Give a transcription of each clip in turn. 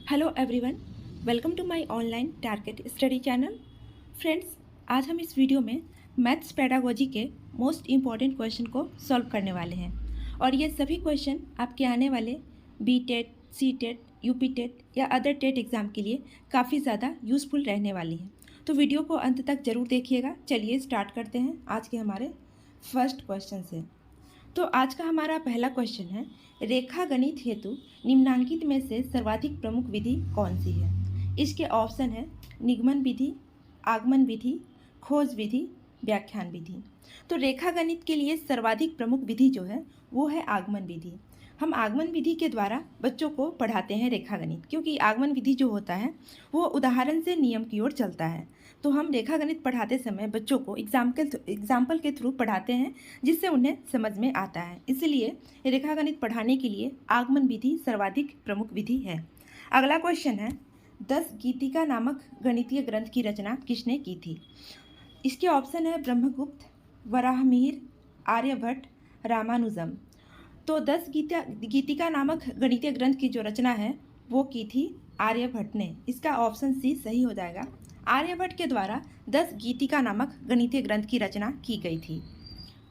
Hello everyone, welcome to my online target study channel. Friends, आज हम इस वीडियो में मैथ्स पेडागोजी के मोस्ट इम्पॉर्टेंट क्वेश्चन को सॉल्व करने वाले हैं और ये सभी क्वेश्चन आपके आने वाले B TET, C TET, UP TET या अदर टेट एग्ज़ाम के लिए काफ़ी ज़्यादा यूज़फुल रहने वाली हैं। तो वीडियो को अंत तक ज़रूर देखिएगा। चलिए स्टार्ट करते हैं आज के हमारे फर्स्ट क्वेश्चन से। तो आज का हमारा पहला क्वेश्चन है, रेखा गणित हेतु निम्नांकित में से सर्वाधिक प्रमुख विधि कौन सी है। इसके ऑप्शन है निगमन विधि, आगमन विधि, खोज विधि, व्याख्यान विधि। तो रेखा गणित के लिए सर्वाधिक प्रमुख विधि जो है वो है आगमन विधि। हम आगमन विधि के द्वारा बच्चों को पढ़ाते हैं रेखा गणित, क्योंकि आगमन विधि जो होता है वो उदाहरण से नियम की ओर चलता है। तो हम रेखा गणित पढ़ाते समय बच्चों को एग्जाम्पल के थ्रू पढ़ाते हैं, जिससे उन्हें समझ में आता है। इसलिए रेखा गणित पढ़ाने के लिए आगमन विधि सर्वाधिक प्रमुख विधि है। अगला क्वेश्चन है, 10 गीतिका नामक गणितीय ग्रंथ की रचना किसने की थी। इसके ऑप्शन है ब्रह्मगुप्त, वराहमिहिर, आर्यभट्ट, रामानुजम। तो 10 गीतिका नामक गणितीय ग्रंथ की जो रचना है वो की थी आर्यभट्ट ने। इसका ऑप्शन सी सही हो जाएगा। आर्यभट्ट के द्वारा 10 गीतिका नामक गणितीय ग्रंथ की रचना की गई थी।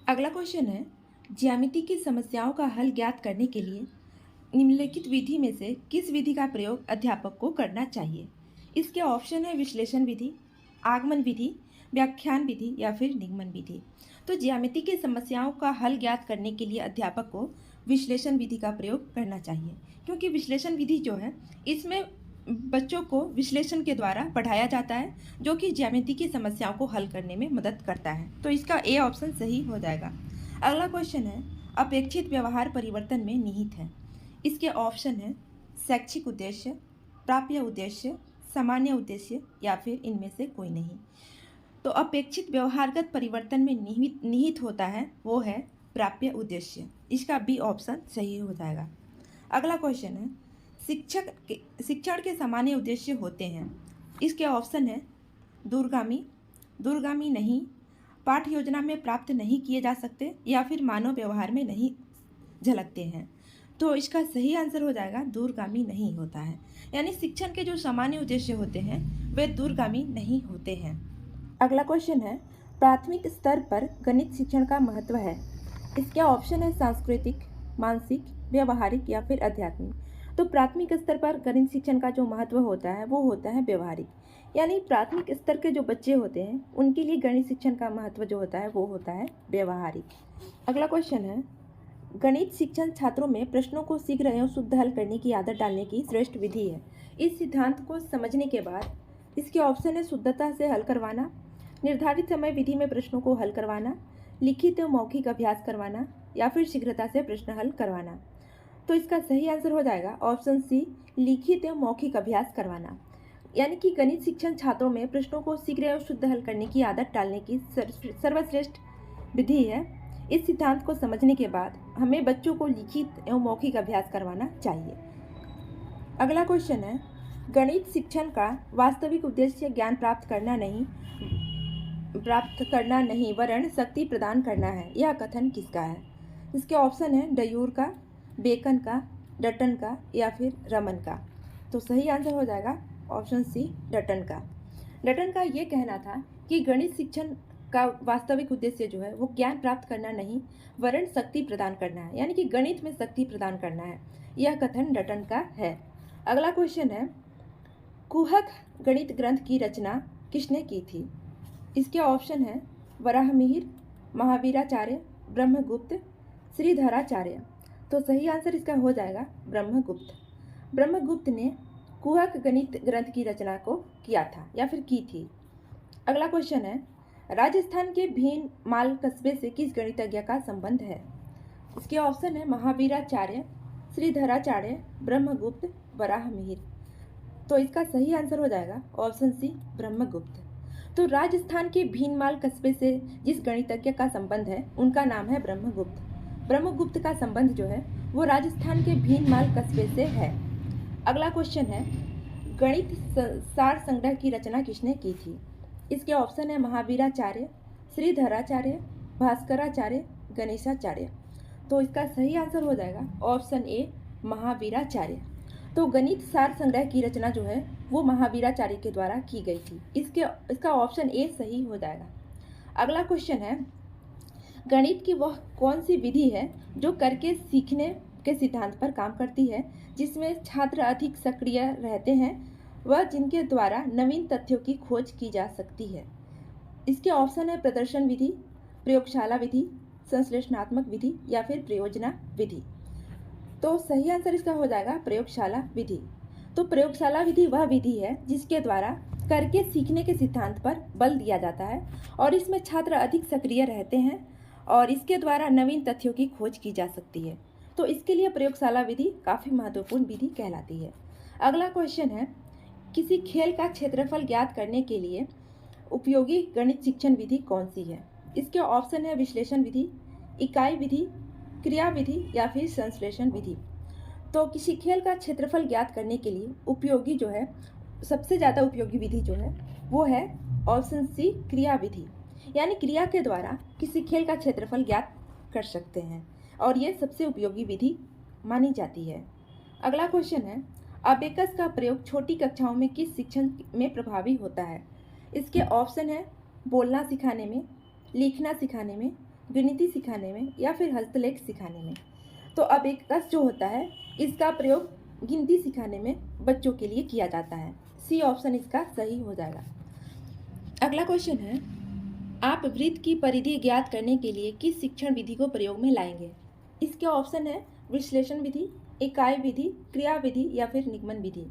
अगला क्वेश्चन है, ज्यामिति की समस्याओं का हल ज्ञात करने के लिए निम्नलिखित विधि में से किस विधि का प्रयोग अध्यापक को करना चाहिए। इसके ऑप्शन है विश्लेषण विधि, आगमन विधि, व्याख्यान विधि या फिर निगमन विधि। तो ज्यामिति की समस्याओं का हल ज्ञात करने के लिए अध्यापक को विश्लेषण विधि का प्रयोग करना चाहिए, क्योंकि विश्लेषण विधि जो है इसमें बच्चों को विश्लेषण के द्वारा पढ़ाया जाता है, जो कि ज्यामिति की समस्याओं को हल करने में मदद करता है। तो इसका ए ऑप्शन सही हो जाएगा। अगला क्वेश्चन है, अपेक्षित व्यवहार परिवर्तन में निहित है। इसके ऑप्शन है शैक्षिक उद्देश्य, प्राप्य उद्देश्य, सामान्य उद्देश्य या फिर इनमें से कोई नहीं। तो अपेक्षित व्यवहारगत परिवर्तन में निहित होता है वो है प्राप्य उद्देश्य। इसका बी ऑप्शन सही हो जाएगा। अगला क्वेश्चन है, शिक्षण के सामान्य उद्देश्य होते हैं। इसके ऑप्शन है दूरगामी, दूरगामी नहीं, पाठ योजना में प्राप्त नहीं किए जा सकते या फिर मानव व्यवहार में नहीं झलकते हैं। तो इसका सही आंसर हो जाएगा दूरगामी नहीं होता है, यानी शिक्षण के जो सामान्य उद्देश्य होते हैं वे दूरगामी नहीं होते हैं। अगला क्वेश्चन है, प्राथमिक स्तर पर गणित शिक्षण का महत्व है। इसके ऑप्शन है सांस्कृतिक, मानसिक, व्यवहारिक या फिर आध्यात्मिक। तो प्राथमिक स्तर पर गणित शिक्षण का जो महत्व होता है वो होता है व्यवहारिक, यानी प्राथमिक स्तर के जो बच्चे होते हैं उनके लिए गणित शिक्षण का महत्व जो होता है वो होता है व्यवहारिक। अगला क्वेश्चन है, गणित शिक्षण छात्रों में प्रश्नों को शीघ्र एवं शुद्ध हल करने की आदत डालने की श्रेष्ठ विधि है। इस सिद्धांत को समझने के बाद इसके ऑप्शन है शुद्धता से हल करवाना, निर्धारित समय विधि में प्रश्नों को हल करवाना, लिखित एवं मौखिक अभ्यास करवाना या फिर शीघ्रता से प्रश्न हल करवाना। तो इसका सही आंसर हो जाएगा ऑप्शन सी, लिखित एवं मौखिक अभ्यास करवाना। यानी कि गणित शिक्षण छात्रों में प्रश्नों को शीघ्र एवं शुद्ध हल करने की आदत डालने की सर्वश्रेष्ठ विधि है। इस सिद्धांत को समझने के बाद हमें बच्चों को लिखित एवं मौखिक अभ्यास करवाना चाहिए। अगला क्वेश्चन है, गणित शिक्षण का वास्तविक उद्देश्य ज्ञान प्राप्त करना नहीं वरन शक्ति प्रदान करना है। यह कथन किसका है। इसके ऑप्शन है डयूर का, बेकन का, डटन का या फिर रमन का। तो सही आंसर हो जाएगा ऑप्शन सी, डटन का। डटन का ये कहना था कि गणित शिक्षण का वास्तविक उद्देश्य जो है वो ज्ञान प्राप्त करना नहीं वरन शक्ति प्रदान करना है, यानी कि गणित में शक्ति प्रदान करना है। यह कथन डटन का है। अगला क्वेश्चन है, कुहक गणित ग्रंथ की रचना किसने की थी। इसके ऑप्शन है वराहमिहिर, महावीराचार्य, ब्रह्मगुप्त, श्रीधराचार्य। तो सही आंसर इसका हो जाएगा ब्रह्मगुप्त। ब्रह्मगुप्त ने कुहक गणित ग्रंथ की रचना को किया था या फिर की थी। अगला क्वेश्चन है, राजस्थान के भीनमाल कस्बे से किस गणितज्ञ का संबंध है। इसके ऑप्शन है महावीराचार्य, श्रीधराचार्य, ब्रह्मगुप्त, वराहमिहिर। तो इसका सही आंसर हो जाएगा ऑप्शन सी, ब्रह्मगुप्त। तो राजस्थान के भीनमाल कस्बे से जिस गणितज्ञ का संबंध है उनका नाम है ब्रह्मगुप्त। ब्रह्मगुप्त का संबंध जो है वो राजस्थान के भीनमाल कस्बे से है। अगला क्वेश्चन है, गणित सार संग्रह की रचना किसने की थी। इसके ऑप्शन है महावीराचार्य, श्रीधराचार्य, भास्कराचार्य, गणेशाचार्य। तो इसका सही आंसर हो जाएगा ऑप्शन ए, महावीराचार्य। तो गणित सार संग्रह की रचना जो है वो महावीराचार्य के द्वारा की गई थी। इसका ऑप्शन ए सही हो जाएगा। अगला क्वेश्चन है, गणित की वह कौन सी विधि है जो करके सीखने के सिद्धांत पर काम करती है, जिसमें छात्र अधिक सक्रिय रहते हैं व जिनके द्वारा नवीन तथ्यों की खोज की जा सकती है। इसके ऑप्शन है प्रदर्शन विधि, प्रयोगशाला विधि, संश्लेषणात्मक विधि या फिर प्रयोजना विधि। तो सही आंसर इसका हो जाएगा प्रयोगशाला विधि। तो प्रयोगशाला विधि वह विधि है जिसके द्वारा करके सीखने के सिद्धांत पर बल दिया जाता है और इसमें छात्र अधिक सक्रिय रहते हैं और इसके द्वारा नवीन तथ्यों की खोज की जा सकती है। तो इसके लिए प्रयोगशाला विधि काफ़ी महत्वपूर्ण विधि कहलाती है। अगला क्वेश्चन है, किसी खेल का क्षेत्रफल ज्ञात करने के लिए उपयोगी गणित शिक्षण विधि कौन सी है? इसके ऑप्शन है विश्लेषण विधि, इकाई विधि, क्रिया विधि या फिर संश्लेषण विधि। तो किसी खेल का क्षेत्रफल ज्ञात करने के लिए उपयोगी जो है, सबसे ज़्यादा उपयोगी विधि जो है वो है ऑप्शन सी क्रिया विधि। यानी क्रिया के द्वारा किसी खेल का क्षेत्रफल ज्ञात कर सकते हैं और ये सबसे उपयोगी विधि मानी जाती है। अगला क्वेश्चन है, अबेकस का प्रयोग छोटी कक्षाओं में किस शिक्षण में प्रभावी होता है? इसके ऑप्शन है बोलना सिखाने में, लिखना सिखाने में, गिनती सिखाने में या फिर हस्तलेख सिखाने में। तो अबेकस जो होता है इसका प्रयोग गिनती सिखाने में बच्चों के लिए किया जाता है। सी ऑप्शन इसका सही हो जाएगा। अगला क्वेश्चन है, आप वृत्त की परिधि ज्ञात करने के लिए किस शिक्षण विधि को प्रयोग में लाएंगे? इसके ऑप्शन है विश्लेषण विधि, इकाई विधि, क्रिया विधि या फिर निगमन विधि।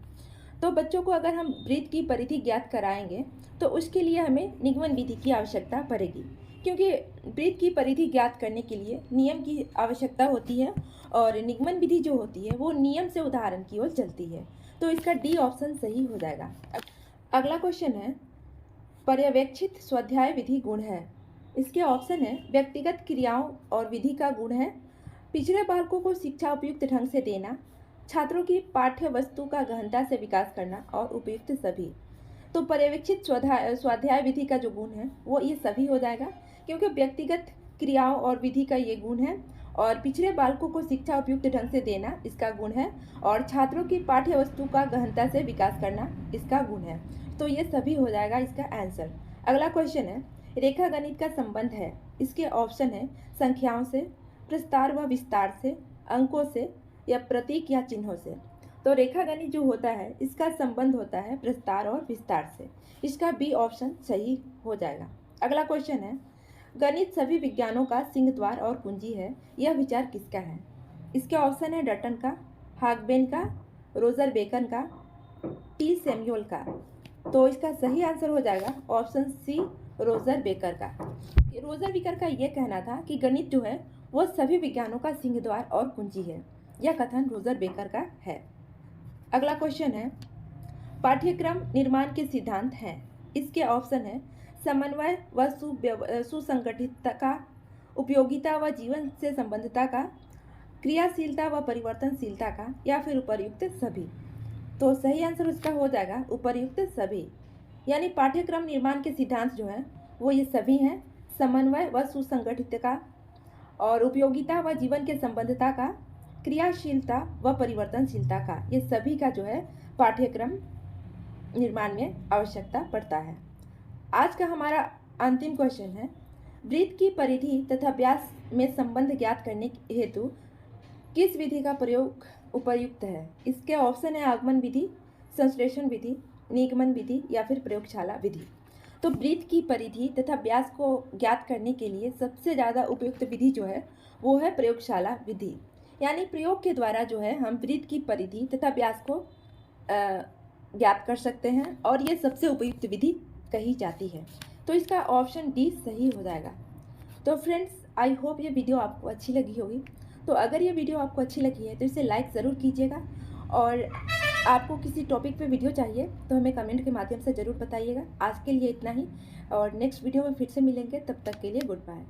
तो बच्चों को अगर हम वृत्त की परिधि ज्ञात कराएंगे तो उसके लिए हमें निगमन विधि की आवश्यकता पड़ेगी, क्योंकि वृत्त की परिधि ज्ञात करने के लिए नियम की आवश्यकता होती है और निगमन विधि जो होती है वो नियम से उदाहरण की ओर चलती है। तो इसका डी ऑप्शन सही हो जाएगा। अगला क्वेश्चन है, पर्यवेक्षित स्वाध्याय विधि गुण है? इसके ऑप्शन है व्यक्तिगत क्रियाओं और विधि का गुण है, पिछड़े बालकों को शिक्षा उपयुक्त ढंग से देना, छात्रों की पाठ्य वस्तु का गहनता से विकास करना और उपयुक्त सभी। तो पर्यवेक्षित स्वाध्याय विधि का जो गुण है वो ये सभी हो जाएगा, क्योंकि व्यक्तिगत क्रियाओं और विधि का ये गुण है और पिछड़े बालकों को शिक्षा उपयुक्त ढंग से देना इसका गुण है और छात्रों की पाठ्य वस्तु का गहनता से विकास करना इसका गुण है। तो ये सभी हो जाएगा इसका आंसर। अगला क्वेश्चन है, रेखा गणित का संबंध है? इसके ऑप्शन है संख्याओं से, प्रस्तार व विस्तार से, अंकों से या प्रतीक या चिन्हों से। तो रेखा गणित जो होता है इसका संबंध होता है प्रस्तार और विस्तार से। इसका बी ऑप्शन सही हो जाएगा। अगला क्वेश्चन है, गणित सभी विज्ञानों का सिंहद्वार और कुंजी है, यह विचार किसका है? इसके ऑप्शन है डटन का, हागबेन का, रोजर बेकन का, टी सैमुअल का। तो इसका सही आंसर हो जाएगा ऑप्शन सी रोजर बेकर का। रोजर बेकर का यह कहना था कि गणित जो है वो सभी विज्ञानों का सिंहद्वार और कुंजी है। यह कथन रोजर बेकर का है। अगला क्वेश्चन है, पाठ्यक्रम निर्माण के सिद्धांत हैं? इसके ऑप्शन है समन्वय व सुसंगठितता का, उपयोगिता व जीवन से संबंधता का, क्रियाशीलता व परिवर्तनशीलता का या फिर उपर्युक्त सभी। तो सही आंसर उसका हो जाएगा उपर्युक्त सभी। यानी पाठ्यक्रम निर्माण के सिद्धांत जो हैं वो ये सभी हैं, समन्वय व सुसंगठित का और उपयोगिता व जीवन के संबंधता का, क्रियाशीलता व परिवर्तनशीलता का, ये सभी का जो है पाठ्यक्रम निर्माण में आवश्यकता पड़ता है। आज का हमारा अंतिम क्वेश्चन है, वृत्त की परिधि तथा व्यास में संबंध ज्ञात करने हेतु किस विधि का प्रयोग उपयुक्त है? इसके ऑप्शन है आगमन विधि, संश्लेषण विधि, निगमन विधि या फिर प्रयोगशाला विधि। तो वृत्त की परिधि तथा व्यास को ज्ञात करने के लिए सबसे ज़्यादा उपयुक्त विधि जो है वो है प्रयोगशाला विधि। यानी प्रयोग के द्वारा जो है हम वृत्त की परिधि तथा व्यास को ज्ञात कर सकते हैं और ये सबसे उपयुक्त विधि कही जाती है। तो इसका ऑप्शन डी सही हो जाएगा। तो फ्रेंड्स, आई होप ये वीडियो आपको अच्छी लगी होगी। तो अगर ये वीडियो आपको अच्छी लगी है तो इसे लाइक ज़रूर कीजिएगा और आपको किसी टॉपिक पे वीडियो चाहिए तो हमें कमेंट के माध्यम से ज़रूर बताइएगा। आज के लिए इतना ही और नेक्स्ट वीडियो में फिर से मिलेंगे, तब तक के लिए गुड बाय।